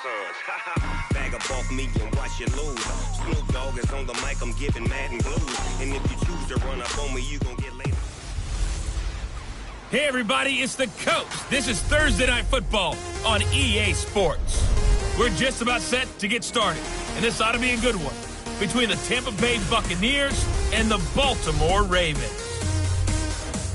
sons. Bag up off me and watch you lose. Snoop Dogg is on the mic, I'm giving Madden blues. And if you choose to run up on me, you gon' get laid. Hey everybody, it's the Coach. This is Thursday Night Football on EA Sports. We're just about set to get started, and this ought to be a good one, between the Tampa Bay Buccaneers and the Baltimore Ravens.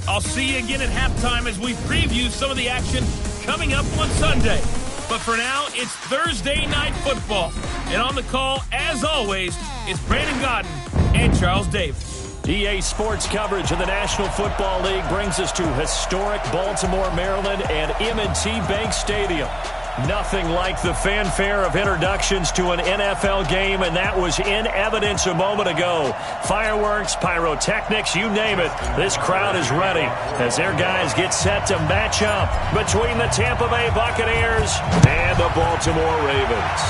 I'll see you again at halftime as we preview some of the action coming up on Sunday. But for now, it's Thursday Night Football. And on the call, as always, it's Brandon Godden and Charles Davis. EA Sports coverage of the National Football League brings us to historic Baltimore, Maryland, and M&T Bank Stadium. Nothing like the fanfare of introductions to an NFL game, and that was in evidence a moment ago. Fireworks, pyrotechnics, you name it. This crowd is ready as their guys get set to match up between the Tampa Bay Buccaneers and the Baltimore Ravens.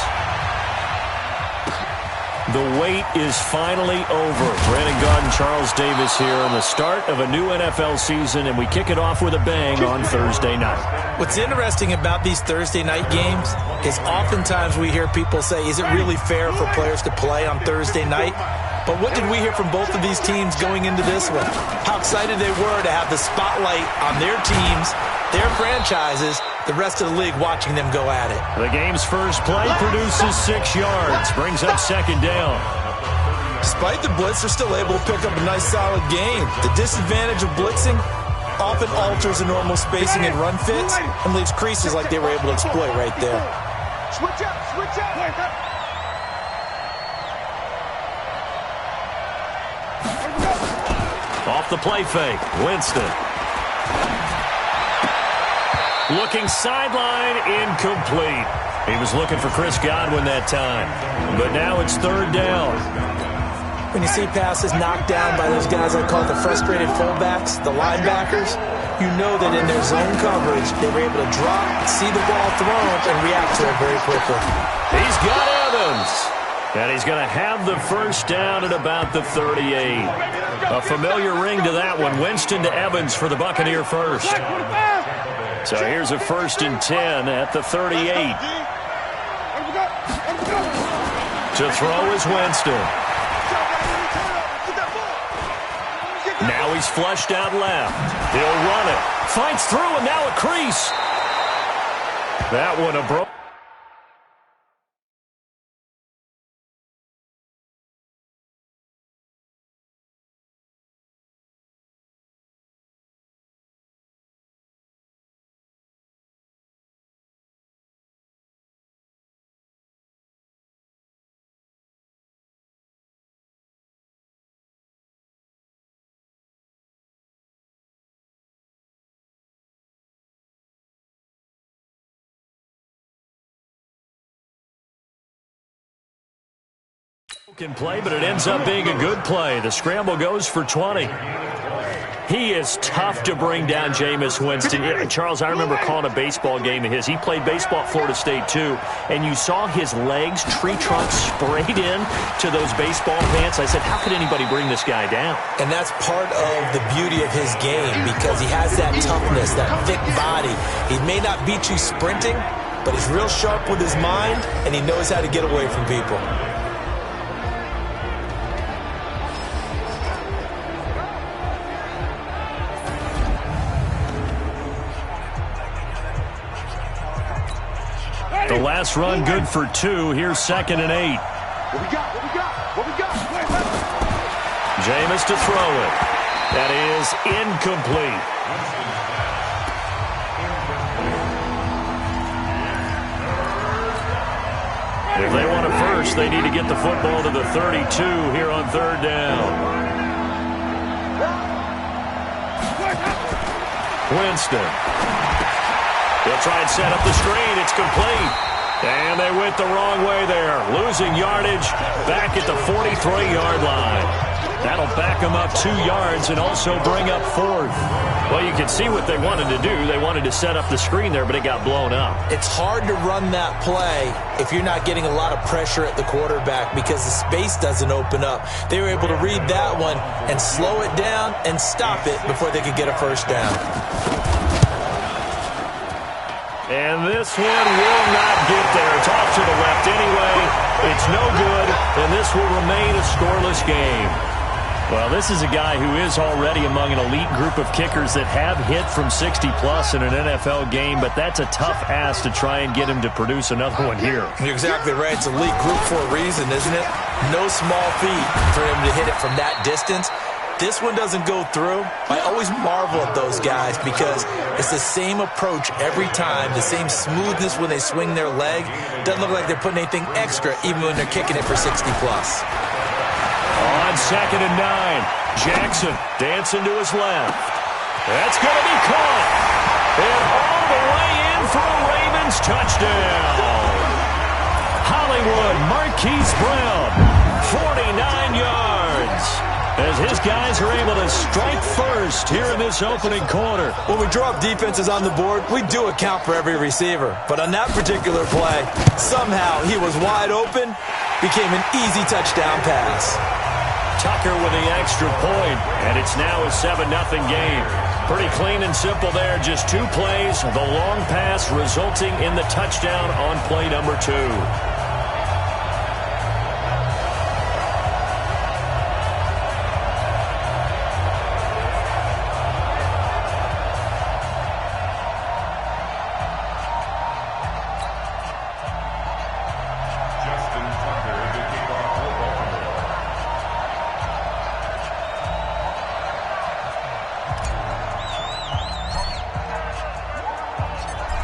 The wait is finally over. Brandon Godden, Charles Davis here in the start of a new NFL season, and we kick it off with a bang on Thursday night. What's interesting about these Thursday night games is oftentimes we hear people say, is it really fair for players to play on Thursday night? But what did we hear from both of these teams going into this one? How excited they were to have the spotlight on their teams, their franchises, the rest of the league watching them go at it. The game's first play produces 6 yards, brings up second down. Despite the blitz, they're still able to pick up a nice solid gain. The disadvantage of blitzing often alters the normal spacing and run fits and leaves creases like they were able to exploit right there. Switch up, switch up. Off the play fake, Winston. Looking sideline, incomplete. He was looking for Chris Godwin that time. But now it's third down. When you see passes knocked down by those guys I call the frustrated fullbacks, the linebackers, you know that in their zone coverage, they were able to drop, see the ball thrown, and react to it very quickly. He's got Evans. And he's going to have the first down at about the 38. A familiar ring to that one. Winston to Evans for the Buccaneer first. So here's a 1st and 10 at the 38. To throw is Winston. Now he's flushed out left. He'll run it. Fights through, and now a crease. That one a broke. Can play, but it ends up being a good play. The scramble goes for 20. He is tough to bring down, Jameis Winston. Charles, I remember calling a baseball game of his. He played baseball at Florida State, too, and you saw his legs, tree trunks sprayed in to those baseball pants. I said, how could anybody bring this guy down? And that's part of the beauty of his game because he has that toughness, that thick body. He may not beat you sprinting, but he's real sharp with his mind, and he knows how to get away from people. The last run good for 2. Here's 2nd and 8. What we got? Jameis to throw it. That is incomplete. If they want a first, they need to get the football to the 32 here on third down. Winston. They'll try and set up the screen. It's complete. And they went the wrong way there. Losing yardage back at the 43-yard line. That'll back them up 2 yards and also bring up 4th. Well, you can see what they wanted to do. They wanted to set up the screen there, but it got blown up. It's hard to run that play if you're not getting a lot of pressure at the quarterback because the space doesn't open up. They were able to read that one and slow it down and stop it before they could get a first down. And this one will not get there. It's off to the left anyway. It's no good, and this will remain a scoreless game. Well, this is a guy who is already among an elite group of kickers that have hit from 60-plus in an NFL game, but that's a tough ask to try and get him to produce another one here. You're exactly right. It's elite group for a reason, isn't it? No small feat for him to hit it from that distance. This one doesn't go through. I always marvel at those guys because it's the same approach every time, the same smoothness when they swing their leg. Doesn't look like they're putting anything extra even when they're kicking it for 60-plus. On 2nd and 9, Jackson dancing to his left. That's going to be caught. And all the way in for a Ravens touchdown. Hollywood Marquise Brown, 49 yards. As his guys are able to strike first here in this opening quarter. When we draw up defenses on the board, we do account for every receiver. But on that particular play, somehow he was wide open, became an easy touchdown pass. Tucker with the extra point, and it's now a 7-0 game. Pretty clean and simple there, just 2 plays. The long pass resulting in the touchdown on play number 2.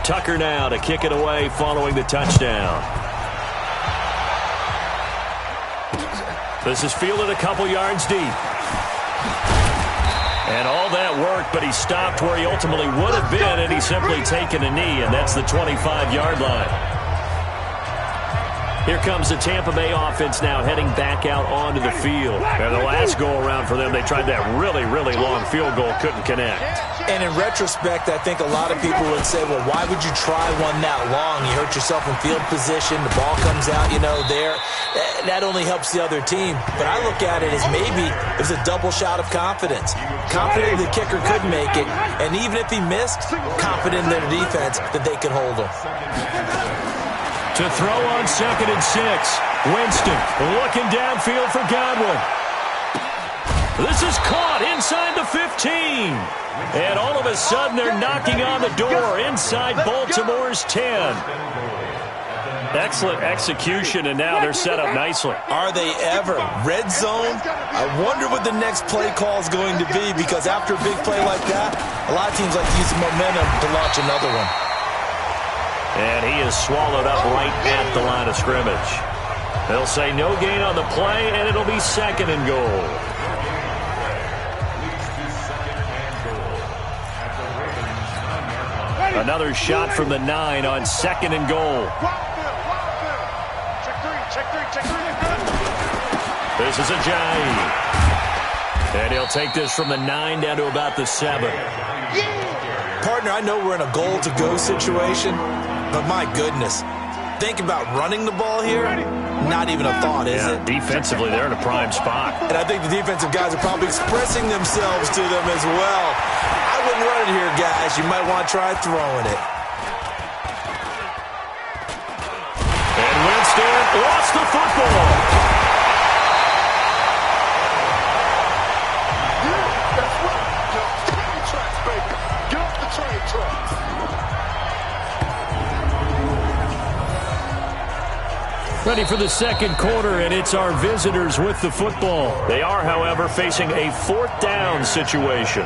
Tucker now to kick it away following the touchdown. This is fielded a couple yards deep. And all that work, but he stopped where he ultimately would have been had he simply taken a knee, and that's the 25-yard line. Here comes the Tampa Bay offense now heading back out onto the field. And the last go-around for them, they tried that really, really long field goal, couldn't connect. And in retrospect, I think a lot of people would say, well, why would you try one that long? You hurt yourself in field position. The ball comes out, there. That only helps the other team. But I look at it as maybe it was a double shot of confidence. Confident the kicker could make it. And even if he missed, confident in their defense that they could hold him. To throw on 2nd and 6. Winston looking downfield for Godwin. This is caught inside the 15. And all of a sudden they're knocking on the door inside Baltimore's 10. Excellent execution, and now they're set up nicely. Are they ever? Red zone? I wonder what the next play call is going to be, because after a big play like that, a lot of teams like to use the momentum to launch another one. And he is swallowed up right at the line of scrimmage. They'll say no gain on the play, and it'll be 2nd and goal. Another shot from the 9 on 2nd and goal. This is Ajayi. And he'll take this from the 9 down to about the 7. Partner, I know we're in a goal-to-go situation, but my goodness, think about running the ball here. Not even a thought, is it? Defensively, they're in a prime spot. And I think the defensive guys are probably expressing themselves to them as well. I wouldn't run it here, guys. You might want to try throwing it. And Winston lost the football. That's right. Train tracks, baby. Get off the train tracks. Ready for the 2nd quarter, and it's our visitors with the football. They are, however, facing a 4th down situation.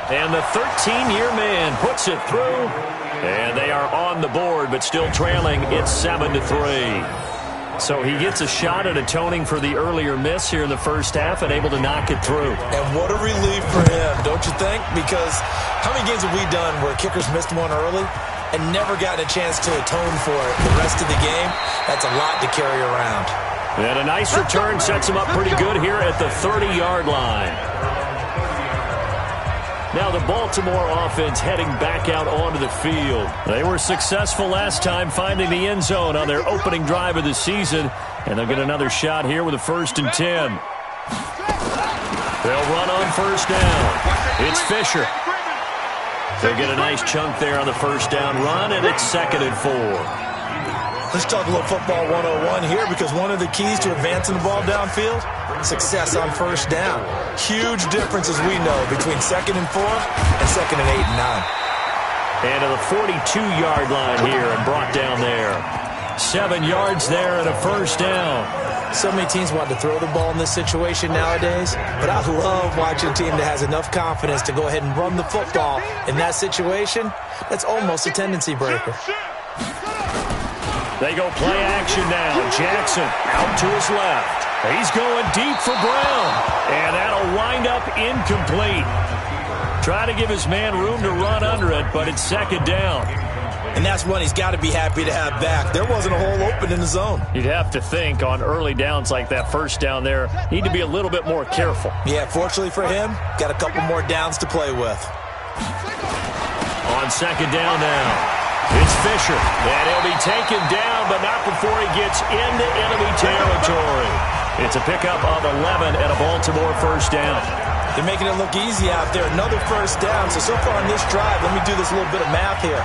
And the 13-year man puts it through, and they are on the board, but still trailing. It's 7-3. So he gets a shot at atoning for the earlier miss here in the first half and able to knock it through. And what a relief for him, don't you think? Because how many games have we done where kickers missed one early and never gotten a chance to atone for it the rest of the game? That's a lot to carry around. And a nice return sets him up pretty good here at the 30-yard line. Now the Baltimore offense heading back out onto the field. They were successful last time finding the end zone on their opening drive of the season, and they'll get another shot here with a 1st and 10. They'll run on 1st down. It's Fisher. They'll get a nice chunk there on the first down run, and it's 2nd and 4. Let's talk a little football 101 here, because one of the keys to advancing the ball downfield, success on first down. Huge difference, as we know, between 2nd and 4 and 2nd and 8 and 9. And to the 42-yard line here and brought down there. 7 yards there and a first down. So many teams want to throw the ball in this situation nowadays, but I love watching a team that has enough confidence to go ahead and run the football in that situation. That's almost a tendency breaker. They go play action now. Jackson out to his left. He's going deep for Brown, and that'll wind up incomplete. Try to give his man room to run under it, but it's 2nd down. And that's one he's got to be happy to have back. There wasn't a hole open in the zone. You'd have to think on early downs like that first down there, need to be a little bit more careful. Yeah, fortunately for him, got a couple more downs to play with. On 2nd down now, it's Fisher. And he'll be taken down, but not before he gets into enemy territory. It's a pickup of 11 and a Baltimore first down. They're making it look easy out there. Another first down. So far on this drive, let me do this little bit of math here.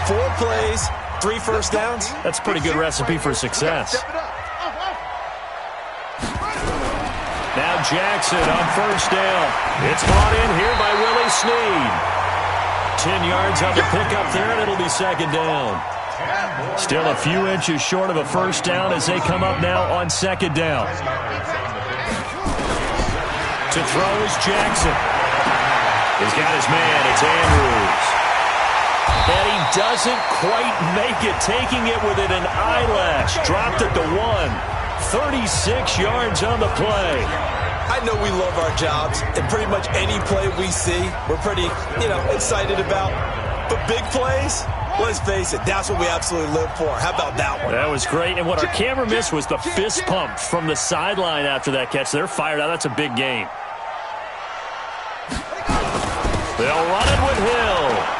4 plays, 3 first downs. That's a pretty good recipe for success. Now Jackson on first down. It's brought in here by Willie Snead. 10 yards on the pickup there, and it'll be 2nd down. Still a few inches short of a first down as they come up now on 2nd down. To throw is Jackson. He's got his man. It's Andrews. And he doesn't quite make it, taking it within an eyelash. Dropped it to 1. 36 yards on the play. I know we love our jobs, and pretty much any play we see, we're pretty, excited about. But big plays, let's face it, that's what we absolutely live for. How about that one? That was great. And what our camera missed was the fist pump from the sideline after that catch. They're fired out. That's a big game. They'll run it with Hill.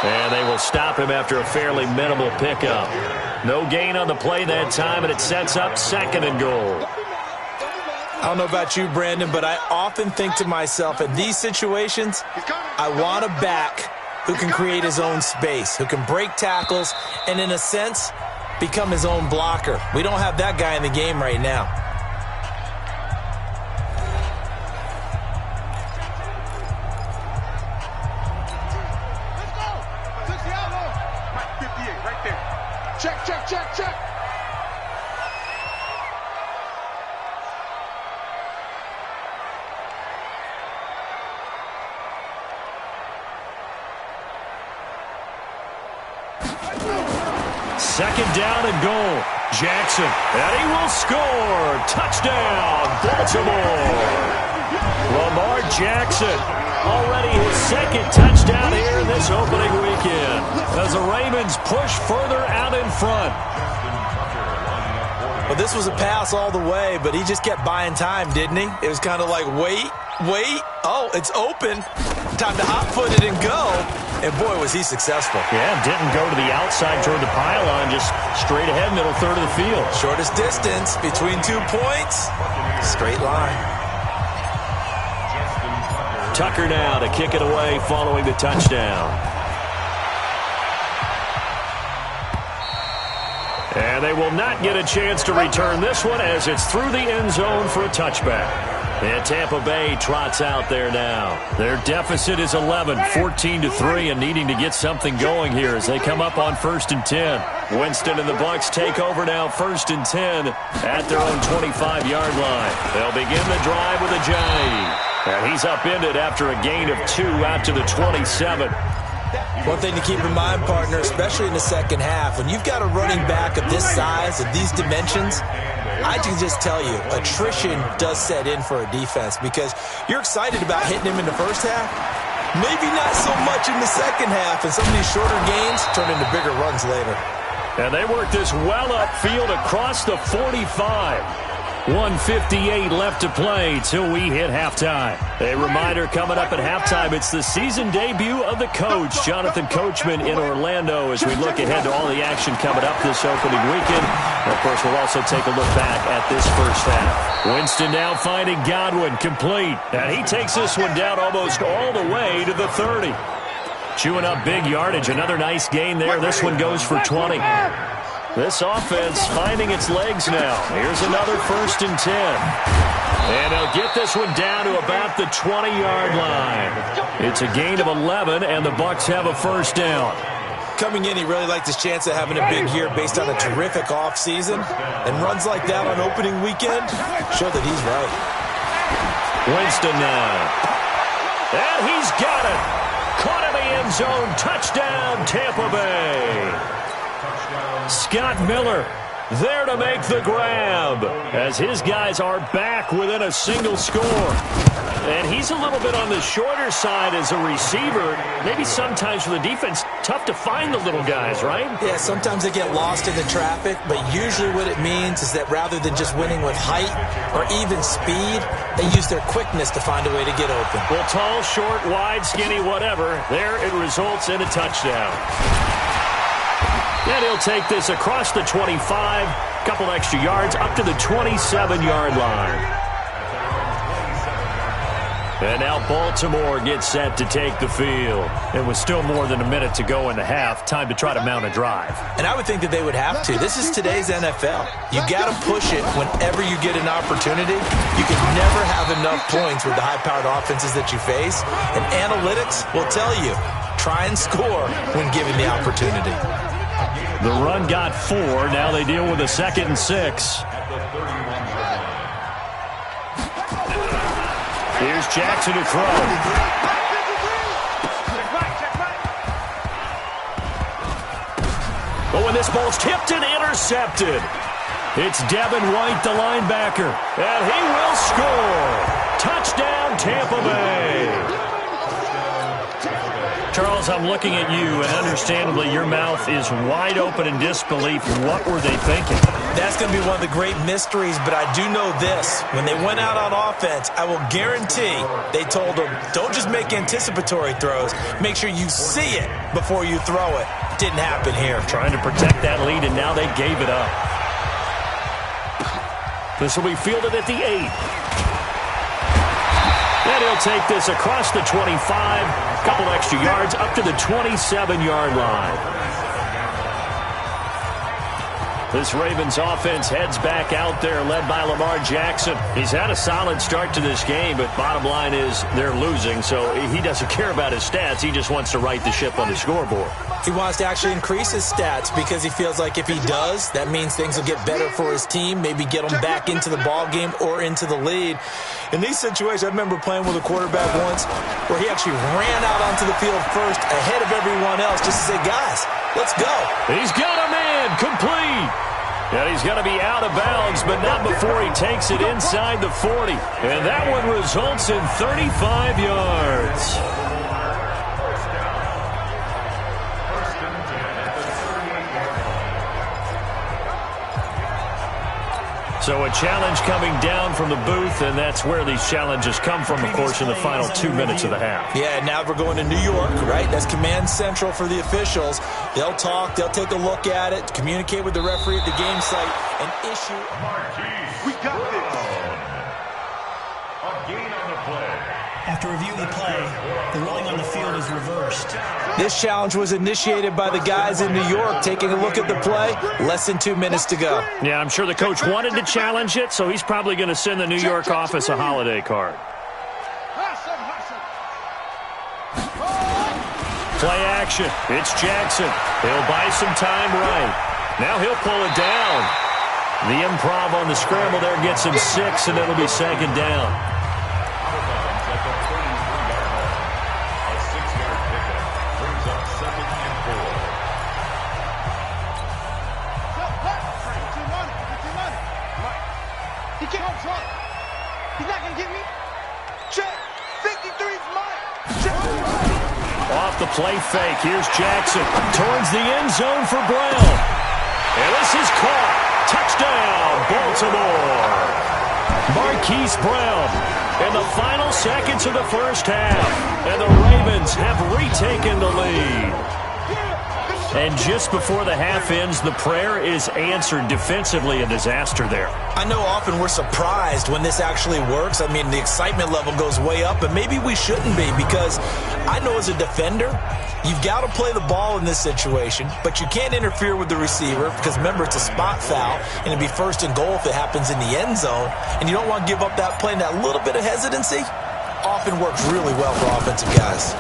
And they will stop him after a fairly minimal pickup. No gain on the play that time, and it sets up 2nd and goal. I don't know about you, Brandon, but I often think to myself, in these situations, I want a back who can create his own space, who can break tackles, and in a sense, become his own blocker. We don't have that guy in the game right now. Check. Second down and goal. Jackson, and he will score. Touchdown, Baltimore. Lamar Jackson, already his 2nd touchdown here this opening weekend, as the Ravens push further out in front. Well, this was a pass all the way, but he just kept buying time, didn't he? It was kind of like, wait. Oh, it's open. Time to hot-foot it and go. And, boy, was he successful. Yeah, didn't go to the outside toward the pylon, just straight ahead, middle third of the field. Shortest distance between 2 points. Straight line. Tucker now to kick it away following the touchdown. And they will not get a chance to return this one as it's through the end zone for a touchback. And Tampa Bay trots out there now. Their deficit is 11, 14-3, and needing to get something going here as they come up on 1st and 10. Winston and the Bucs take over now 1st and 10 at their own 25-yard line. They'll begin the drive with a Johnny. And he's upended after a gain of 2 out to the 27. One thing to keep in mind, partner, especially in the second half, when you've got a running back of this size, of these dimensions, I can just tell you, attrition does set in for a defense because you're excited about hitting him in the first half. Maybe not so much in the second half, and some of these shorter gains turn into bigger runs later. And they work this well upfield across the 45. 1:58 left to play till we hit halftime. A reminder coming up at halftime, it's the season debut of the coach, Jonathan Coachman, in Orlando, as we look ahead to all the action coming up this opening weekend. And of course, we'll also take a look back at this first half. Winston now finding Godwin complete. And he takes this one down almost all the way to the 30. Chewing up big yardage. Another nice gain there. This one goes for 20. This offense finding its legs now. Here's another 1st and 10. And they'll get this one down to about the 20-yard line. It's a gain of 11, and the Bucs have a 1st down. Coming in, he really liked his chance of having a big year based on a terrific offseason. And runs like that on opening weekend show that he's right. Winston now. And he's got it. Caught in the end zone. Touchdown, Tampa Bay. Scott Miller there to make the grab as his guys are back within a single score. And he's a little bit on the shorter side as a receiver. Maybe sometimes for the defense, tough to find the little guys, right? Yeah, sometimes they get lost in the traffic, but usually what it means is that rather than just winning with height or even speed, they use their quickness to find a way to get open. Well, tall, short, wide, skinny, whatever, there it results in a touchdown. And he'll take this across the 25, couple extra yards, up to the 27-yard line. And now Baltimore gets set to take the field. It was still more than a minute to go in the half. Time to try to mount a drive. And I would think that they would have to. This is today's NFL. You got to push it whenever you get an opportunity. You can never have enough points with the high-powered offenses that you face. And analytics will tell you, try and score when given the opportunity. The run got 4. Now they deal with a 2nd and 6. Here's Jackson to throw. Oh, and this ball's tipped and intercepted. It's Devin White, the linebacker, and he will score. Touchdown, Tampa Bay. Charles, I'm looking at you, and understandably your mouth is wide open in disbelief. What were they thinking? That's going to be one of the great mysteries, but I do know this. When they went out on offense, I will guarantee they told them, don't just make anticipatory throws. Make sure you see it before you throw it. Didn't happen here. Trying to protect that lead, and now they gave it up. This will be fielded at the 8. And he'll take this across the 25, couple extra yards, up to the 27-yard line. This Ravens offense heads back out there, led by Lamar Jackson. He's had a solid start to this game, but bottom line is they're losing, so he doesn't care about his stats. He just wants to right the ship on the scoreboard. He wants to actually increase his stats because he feels like if he does, that means things will get better for his team, maybe get them back into the ball game or into the lead. In these situations, I remember playing with a quarterback once where he actually ran out onto the field first ahead of everyone else just to say, guys, let's go. He's got a man complete. And he's going to be out of bounds, but not before he takes it inside the 40. And that one results in 35 yards. So a challenge coming down from the booth, and that's where these challenges come from, of course, in the final 2 minutes of the half. Yeah, now we're going to New York, right? That's command central for the officials. They'll talk, they'll take a look at it, communicate with the referee at the game site, and issue. We got this. A gain on the play. After reviewing the play, the ruling on the field is reversed. This challenge was initiated by the guys in New York taking a look at the play. Less than 2 minutes to go. Yeah, I'm sure the coach wanted to challenge it, so he's probably going to send the New York office a holiday card. Play action. It's Jackson. He'll buy some time right. Now he'll pull it down. The improv on the scramble there gets him 6, and it'll be 2nd down. Off the play fake. Here's Jackson towards the end zone for Brown. And this is caught. Touchdown, Baltimore. Marquise Brown in the final seconds of the first half. And the Ravens have retaken the lead. And just before the half ends, the prayer is answered. Defensively, a disaster there. I know often we're surprised when this actually works. I mean, the excitement level goes way up, but maybe we shouldn't be, because I know as a defender, you've got to play the ball in this situation, but you can't interfere with the receiver because, remember, it's a spot foul, and it'd be first and goal if it happens in the end zone, and you don't want to give up that play, and that little bit of hesitancy often works really well for offensive guys.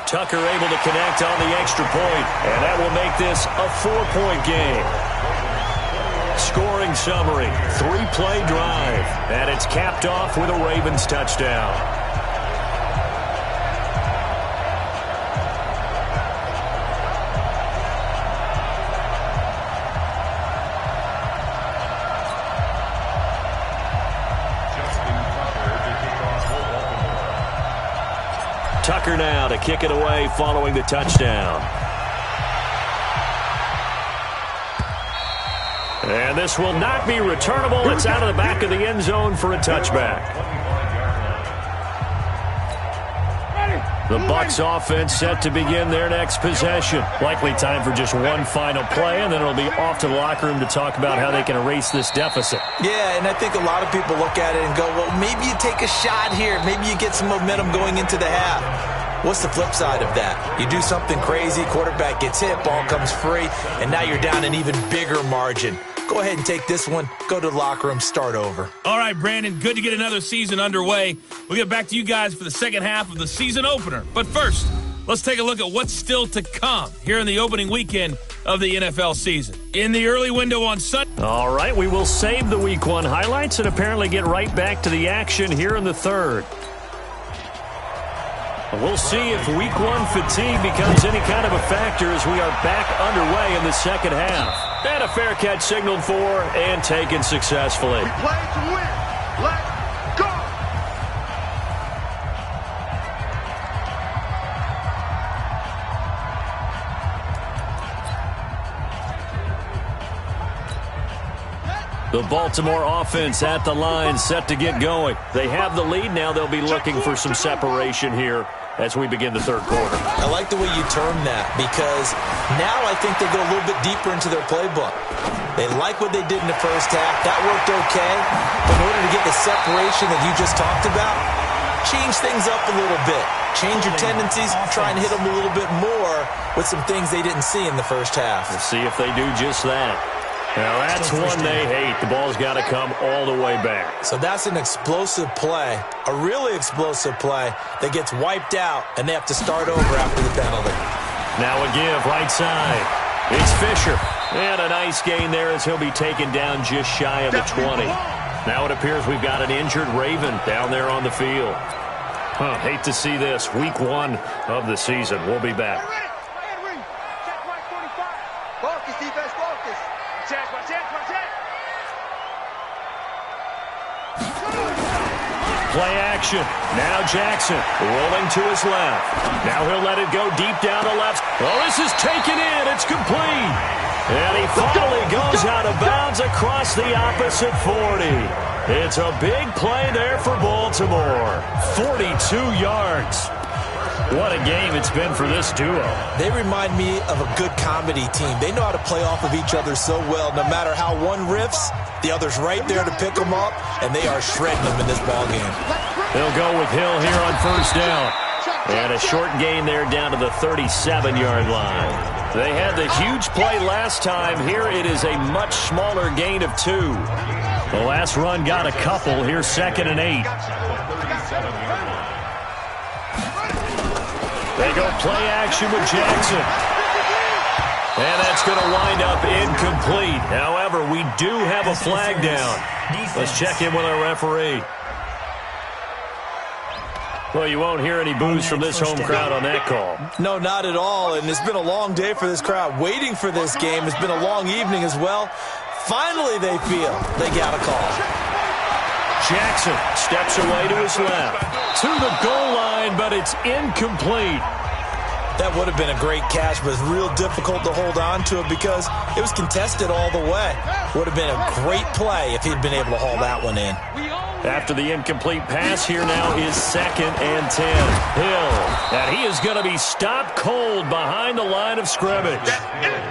Tucker able to connect on the extra point, and that will make this a 4-point game. Scoring summary, 3-play drive, and it's capped off with a Ravens touchdown. Tucker now to kick it away following the touchdown. And this will not be returnable. It's out of the back of the end zone for a touchback. The Bucs offense set to begin their next possession. Likely time for just one final play, and then it'll be off to the locker room to talk about how they can erase this deficit. Yeah, and I think a lot of people look at it and go, well, maybe you take a shot here. Maybe you get some momentum going into the half. What's the flip side of that? You do something crazy, quarterback gets hit, ball comes free, and now you're down an even bigger margin. Go ahead and take this one, go to the locker room, start over. All right, Brandon, good to get another season underway. We'll get back to you guys for the second half of the season opener. But first, let's take a look at what's still to come here in the opening weekend of the NFL season. In the early window on Sunday. All right, we will save the Week 1 highlights and apparently get right back to the action here in the third. We'll see if Week 1 fatigue becomes any kind of a factor as we are back underway in the second half. And a fair catch signaled for and taken successfully. We play to win. Let's go. The Baltimore offense at the line, set to get going. They have the lead now. They'll be looking for some separation here as we begin the third quarter. I like the way you term that, because now I think they go a little bit deeper into their playbook. They like what they did in the first half. That worked okay. But in order to get the separation that you just talked about, change things up a little bit. Change your tendencies, try and hit them a little bit more with some things they didn't see in the first half. We'll see if they do just that. Now, that's one they hate. The ball's got to come all the way back. So that's an explosive play, a really explosive play that gets wiped out, and they have to start over after the penalty. Now a give, right side. It's Fisher. And a nice gain there as he'll be taken down just shy of the 20. Now it appears we've got an injured Raven down there on the field. Hate to see this. Week 1 of the season. We'll be back. Play action. Now Jackson rolling to his left. Now he'll let it go deep down the left. Oh, this is taken in. It's complete. And he finally goes out of bounds across the opposite 40. It's a big play there for Baltimore. 42 yards. What a game it's been for this duo. They remind me of a good comedy team. They know how to play off of each other so well. No matter how one riffs, the other's right there to pick them up, and they are shredding them in this ballgame. They'll go with Hill here on first down. And a short gain there down to the 37-yard line. They had the huge play last time. Here it is a much smaller gain of 2. The last run got a couple. Here's 2nd and 8. They go play action with Jackson. And that's going to wind up incomplete. However, we do have a flag down. Let's check in with our referee. Well, you won't hear any boos from this home crowd on that call. No, not at all. And it's been a long day for this crowd. Waiting for this game. It's been a long evening as well. Finally, they feel they got a call. Jackson steps away to his left. To the goal line, but it's incomplete. That would have been a great catch, but it's real difficult to hold on to it because it was contested all the way. Would have been a great play if he'd been able to haul that one in. After the incomplete pass, here now is 2nd and 10. Hill, and he is going to be stopped cold behind the line of scrimmage.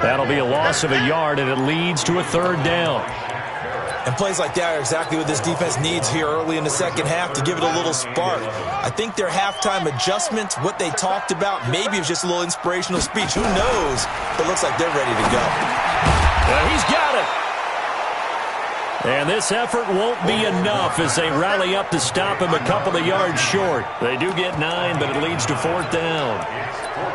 That'll be a loss of a yard, and it leads to a 3rd down. And plays like that are exactly what this defense needs here early in the second half to give it a little spark. I think their halftime adjustments, what they talked about, maybe it was just a little inspirational speech. Who knows? But it looks like they're ready to go. Yeah, he's got it. And this effort won't be enough as they rally up to stop him a couple of yards short. They do get 9, but it leads to 4th down.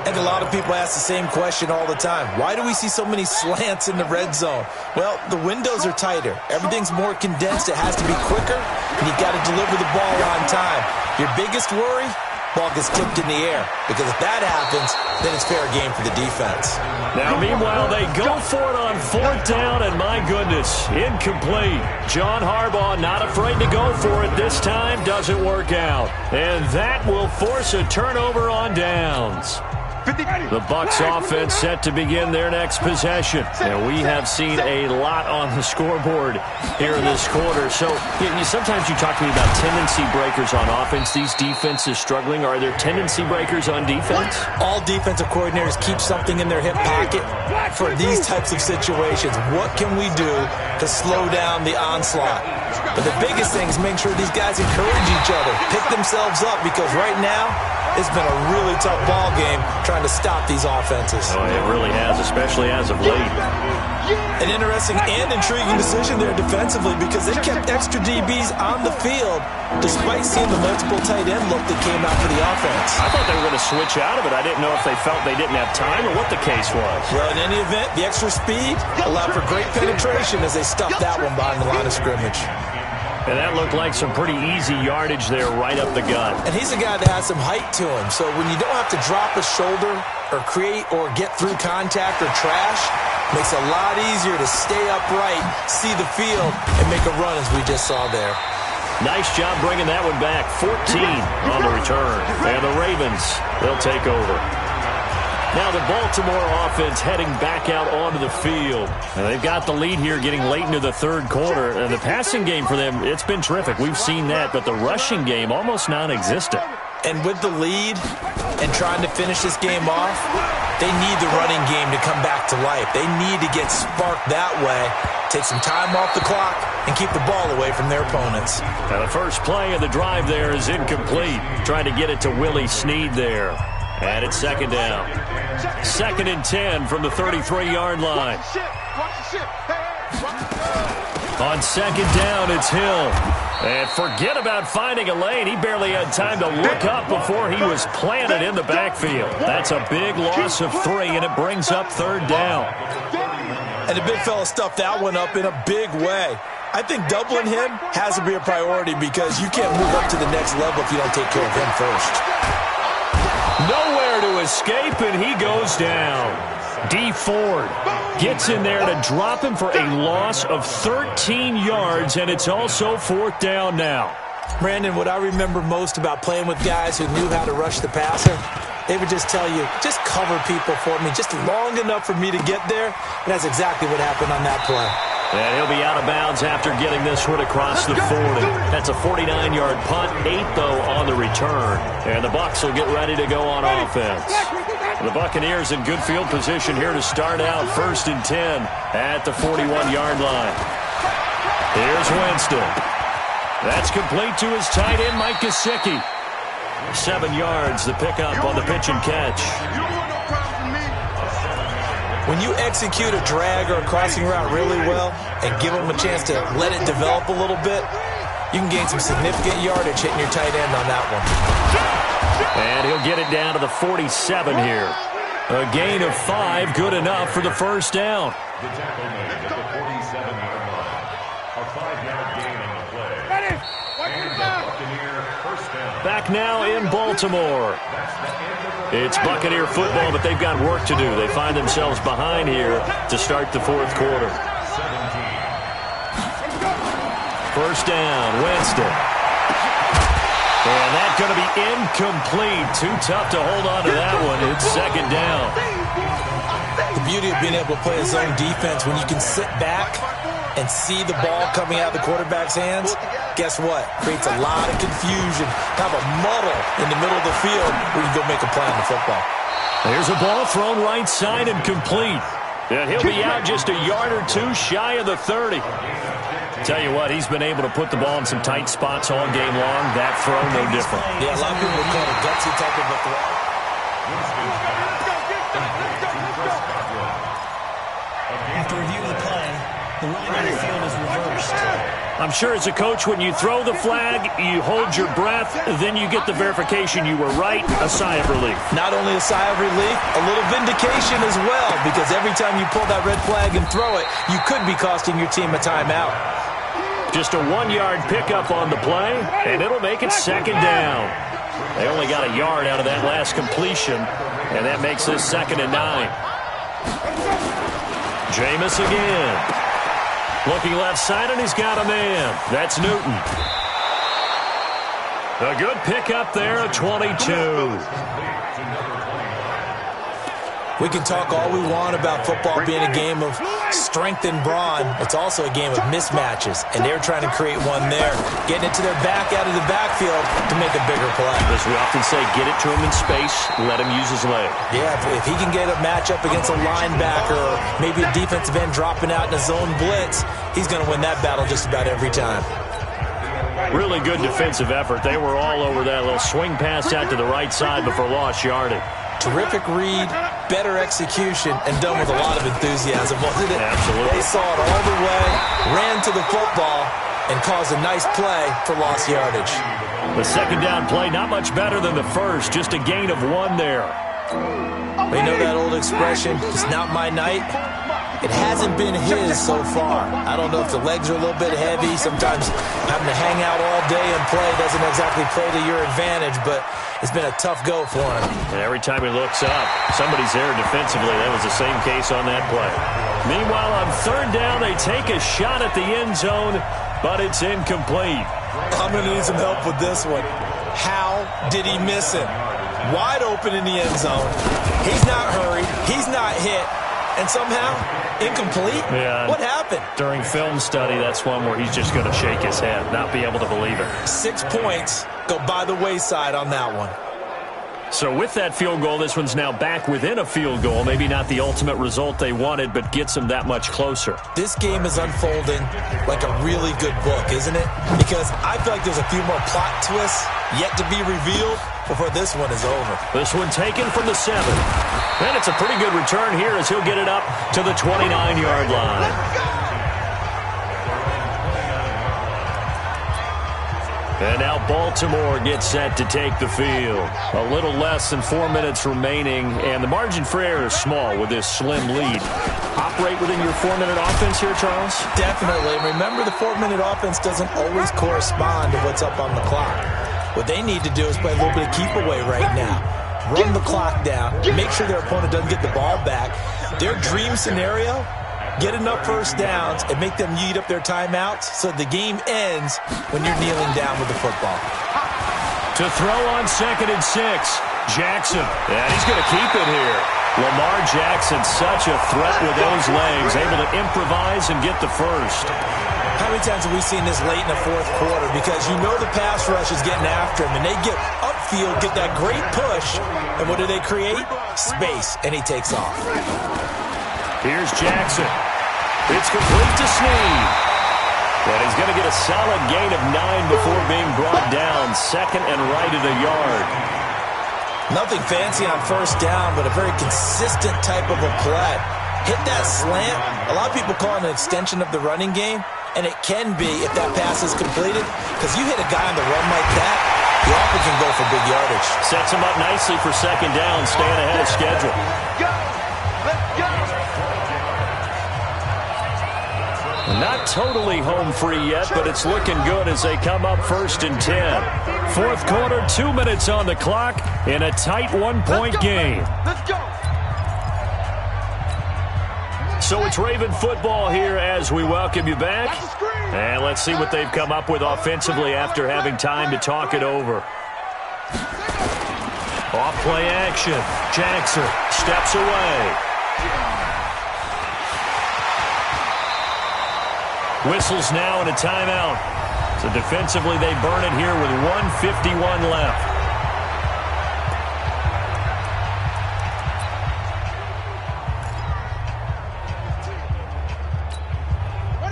And a lot of people ask the same question all the time. Why do we see so many slants in the red zone? Well, the windows are tighter. Everything's more condensed. It has to be quicker, and you've got to deliver the ball on time. Your biggest worry? Ball gets tipped in the air. Because if that happens, then it's fair game for the defense. Now, meanwhile, they go for it on 4th down, and my goodness, incomplete. John Harbaugh not afraid to go for it this time. Doesn't work out. And that will force a turnover on downs. The Bucs offense set to begin their next possession. And we have seen a lot on the scoreboard here in this quarter. So sometimes you talk to me about tendency breakers on offense. These defenses struggling. Are there tendency breakers on defense? All defensive coordinators keep something in their hip pocket for these types of situations. What can we do to slow down the onslaught? But the biggest thing is make sure these guys encourage each other, pick themselves up, because right now it's been a really tough ball game trying to stop these offenses. Oh, it really has, especially as of late. An interesting and intriguing decision there defensively because they kept extra DBs on the field despite seeing the multiple tight end look that came out for the offense. I thought they were going to switch out of it. I didn't know if they felt they didn't have time or what the case was. Well, in any event, the extra speed allowed for great penetration as they stuffed that one behind the line of scrimmage. And that looked like some pretty easy yardage there right up the gut. And he's a guy that has some height to him. So when you don't have to drop a shoulder or create or get through contact or trash, makes it a lot easier to stay upright, see the field, and make a run as we just saw there. Nice job bringing that one back. 14 on the return. And the Ravens, they'll take over. Now the Baltimore offense heading back out onto the field. And they've got the lead here getting late into the 3rd quarter. And the passing game for them, it's been terrific. We've seen that. But the rushing game, almost non-existent. And with the lead and trying to finish this game off, they need the running game to come back to life. They need to get sparked that way, take some time off the clock, and keep the ball away from their opponents. Now the first play of the drive there is incomplete. Trying to get it to Willie Snead there. And it's 2nd down. 2nd and 10 from the 33-yard line. On 2nd down, it's Hill. And forget about finding a lane. He barely had time to look up before he was planted in the backfield. That's a big loss of 3, and it brings up 3rd down. And the big fella stuffed that one up in a big way. I think doubling him has to be a priority because you can't move up to the next level if you don't take care of him first. Nowhere to escape, and he goes down. D. Ford gets in there to drop him for a loss of 13 yards, and it's also 4th down now. Brandon, what I remember most about playing with guys who knew how to rush the passer, they would just tell you, just cover people for me, just long enough for me to get there, and that's exactly what happened on that play. And he'll be out of bounds after getting this one across the 40. That's a 49-yard punt, 8, though, on the return. And the Bucs will get ready to go on offense. The Buccaneers in good field position here to start out 1st and 10 at the 41-yard line. Here's Winston. That's complete to his tight end, Mike Gesicki. 7 yards, the pickup on the pitch and catch. When you execute a drag or a crossing route really well and give them a chance to let it develop a little bit, you can gain some significant yardage hitting your tight end on that one. And he'll get it down to the 47 here. A gain of 5, good enough for the 1st down. The tackle made at the 47-yard line. A 5-yard gain on the play. And the Buccaneer 1st down. Back now in Baltimore. It's Buccaneer football, but they've got work to do. They find themselves behind here to start the 4th quarter. 1st down, Winston. And that's going to be incomplete. Too tough to hold on to that one. It's second down. The beauty of being able to play a zone defense when you can sit back and see the ball coming out of the quarterback's hands, guess what? Creates a lot of confusion, kind of a muddle in the middle of the field where you can go make a play on the football. There's a ball thrown right side and complete. And he'll be out just a yard or two shy of the 30. Tell you what, he's been able to put the ball in some tight spots all game long. That throw, no different. Yeah, a lot of people would call it a gutsy type of a throw. After review of the play, the ruling on the field is reversed. I'm sure as a coach, when you throw the flag, you hold your breath, then you get the verification you were right, a sigh of relief. Not only a sigh of relief, a little vindication as well, because every time you pull that red flag and throw it, you could be costing your team a timeout. Just a 1-yard pickup on the play, and it'll make it second down. They only got a yard out of that last completion, and that makes this 2nd and 9. Jameis again. Looking left side, and he's got a man. That's Newton. A good pickup there, a 22. We can talk all we want about football being a game of strength and brawn. It's also a game of mismatches, and they're trying to create one there, getting it to their back out of the backfield to make a bigger play. As we often say, get it to him in space, let him use his leg. Yeah, if he can get a matchup against a linebacker or maybe a defensive end dropping out in a zone blitz, he's going to win that battle just about every time. Really good defensive effort. They were all over that little swing pass out to the right side before lost yardage. Terrific read, better execution, and done with a lot of enthusiasm, wasn't it? Absolutely. They saw it all the way, ran to the football, and caused a nice play for lost yardage. The second down play, not much better than the first, just a gain of 1 there. We know that old expression, it's not my night. It hasn't been his so far. I don't know if the legs are a little bit heavy. Sometimes having to hang out all day and play doesn't exactly play to your advantage, but it's been a tough go for him. And every time he looks up, somebody's there defensively. That was the same case on that play. Meanwhile, on 3rd down, they take a shot at the end zone, but it's incomplete. I'm going to need some help with this one. How did he miss it? Wide open in the end zone. He's not hurried. He's not hit. And somehow, incomplete? Yeah. What happened? During film study, that's one where he's just going to shake his head, not be able to believe it. 6 points go by the wayside on that one. So with that field goal, this one's now back within a field goal. Maybe not the ultimate result they wanted, but gets them that much closer. This game is unfolding like a really good book, isn't it? Because I feel like there's a few more plot twists yet to be revealed before this one is over. This one taken from the 7. And it's a pretty good return here as he'll get it up to the 29-yard line. And now Baltimore gets set to take the field. A little less than 4 minutes remaining, and the margin for error is small with this slim lead. Operate within your 4-minute offense here, Charles? Definitely. Remember, the 4-minute offense doesn't always correspond to what's up on the clock. What they need to do is play a little bit of keep away right now. Run the clock down, make sure their opponent doesn't get the ball back. Their dream scenario, get enough first downs and make them eat up their timeouts so the game ends when you're kneeling down with the football. To throw on 2nd and 6, Jackson. And he's going to keep it here. Lamar Jackson, such a threat with those legs, able to improvise and get the first. How many times have we seen this late in the 4th quarter? Because you know the pass rush is getting after him, and they get upfield, get that great push, and what do they create? Space, and he takes off. Here's Jackson. It's complete to Snead. And he's going to get a solid gain of 9 before being brought down. 2nd and right at a yard. Nothing fancy on first down, but a very consistent type of a play. Hit that slant. A lot of people call it an extension of the running game, and it can be if that pass is completed, because you hit a guy on the run like that, you often can go for big yardage. Sets him up nicely for 2nd down, staying ahead of schedule. Let's go! Not totally home free yet, but it's looking good as they come up 1st and 10. 4th quarter, 2 minutes on the clock in a tight 1-point game. Let's go! So it's Raven football here as we welcome you back. And let's see what they've come up with offensively after having time to talk it over. Off play action. Jackson steps away. Whistles now and a timeout. So defensively they burn it here with 1:51 left.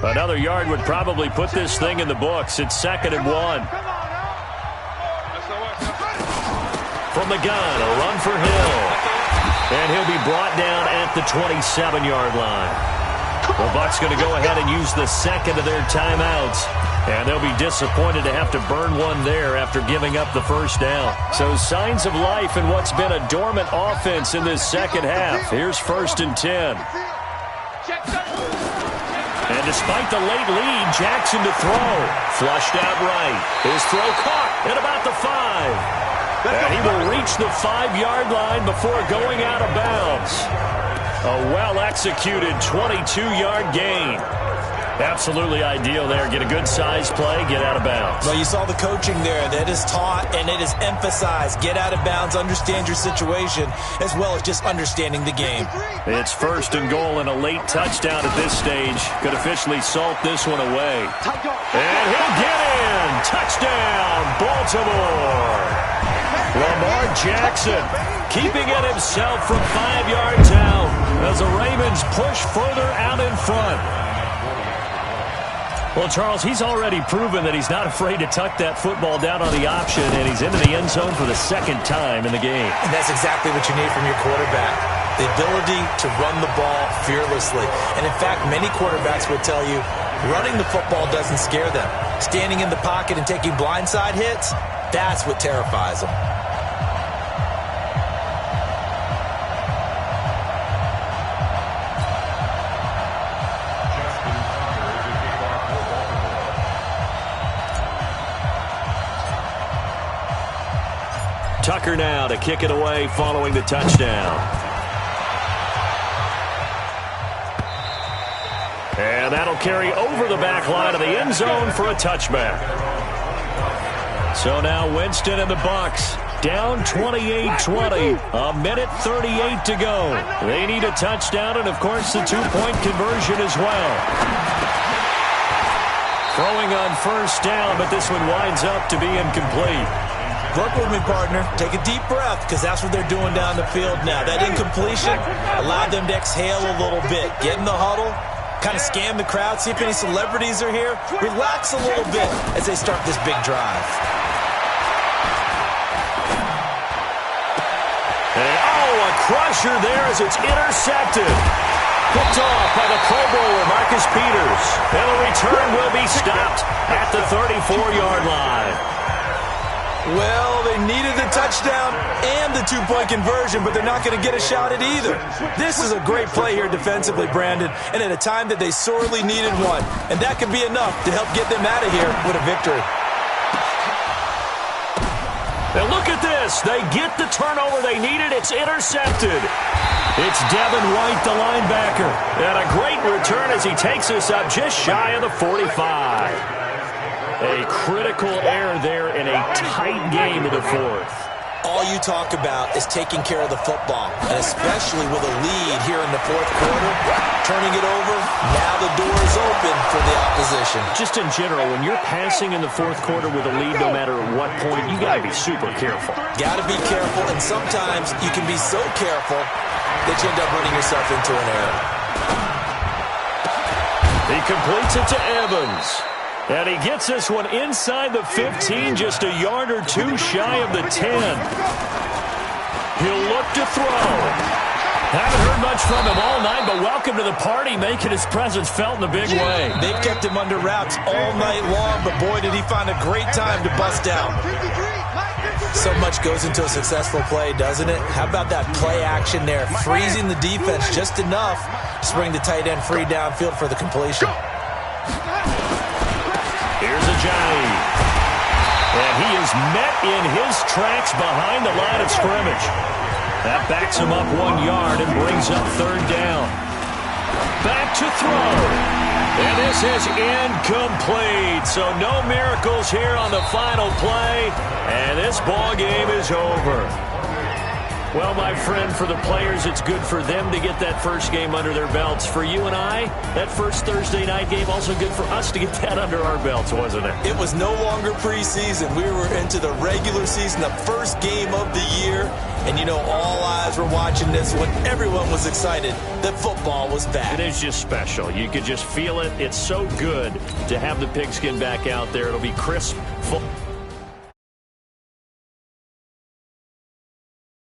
Another yard would probably put this thing in the books. It's 2nd and 1. From the gun, a run for Hill. And he'll be brought down at the 27-yard line. The Bucs going to go ahead and use the second of their timeouts. And they'll be disappointed to have to burn one there after giving up the first down. So signs of life in what's been a dormant offense in this second half. Here's 1st and 10. And despite the late lead, Jackson to throw. Flushed out right. His throw caught at about the 5. And he will reach the 5-yard line before going out of bounds. A well-executed 22-yard gain. Absolutely ideal there. Get a good size play, get out of bounds. Well, you saw the coaching there. That is taught and it is emphasized. Get out of bounds, understand your situation, as well as just understanding the game. It's 1st and goal and a late touchdown at this stage. Could officially salt this one away. And he'll get in. Touchdown, Baltimore. Lamar Jackson keeping it himself from 5 yards out as the Ravens push further out in front. Well, Charles, he's already proven that he's not afraid to tuck that football down on the option, and he's into the end zone for the 2nd time in the game. And that's exactly what you need from your quarterback, the ability to run the ball fearlessly. And, in fact, many quarterbacks will tell you running the football doesn't scare them. Standing in the pocket and taking blindside hits, that's what terrifies them. Tucker now to kick it away following the touchdown. And that'll carry over the back line of the end zone for a touchback. So now Winston and the Bucs down 28-20. A minute 38 to go. They need a touchdown and, of course, the 2-point conversion as well. Throwing on 1st down, but this one winds up to be incomplete. Work with me, partner. Take a deep breath, because that's what they're doing down the field now. That incompletion allowed them to exhale a little bit. Get in the huddle, kind of scan the crowd, see if any celebrities are here. Relax a little bit as they start this big drive. And, a crusher there as it's intercepted. Picked off by the Pro Bowler, Marcus Peters. And the return will be stopped at the 34-yard line. Well, they needed the touchdown and the 2-point conversion, but they're not going to get a shot at either. This is a great play here defensively, Brandon, and at a time that they sorely needed one. And that could be enough to help get them out of here with a victory. And look at this. They get the turnover they needed. It's intercepted. It's Devin White, the linebacker. And a great return as he takes us up just shy of the 45. A critical error there in a tight game of the 4th. All you talk about is taking care of the football, and especially with a lead here in the 4th quarter, turning it over, now the door is open for the opposition. Just in general, when you're passing in the 4th quarter with a lead, no matter at what point, you got to be super careful. Got to be careful, and sometimes you can be so careful that you end up running yourself into an error. He completes it to Evans. And he gets this one inside the 15, just a yard or two shy of the 10. He'll look to throw. Haven't heard much from him all night, but welcome to the party, making his presence felt in a big way. They've kept him under wraps all night long, but boy, did he find a great time to bust out. So much goes into a successful play, doesn't it? How about that play action there, freezing the defense just enough to bring the tight end free downfield for the completion. Here's Ajayi. And he is met in his tracks behind the line of scrimmage. That backs him up 1 yard and brings up 3rd down. Back to throw. And this is incomplete. So no miracles here on the final play. And this ball game is over. Well, my friend, for the players, it's good for them to get that first game under their belts. For you and I, that first Thursday night game, also good for us to get that under our belts, wasn't it? It was no longer preseason. We were into the regular season, the first game of the year. And, you know, all eyes were watching this when everyone was excited that football was back. It is just special. You could just feel it. It's so good to have the pigskin back out there. It'll be crisp.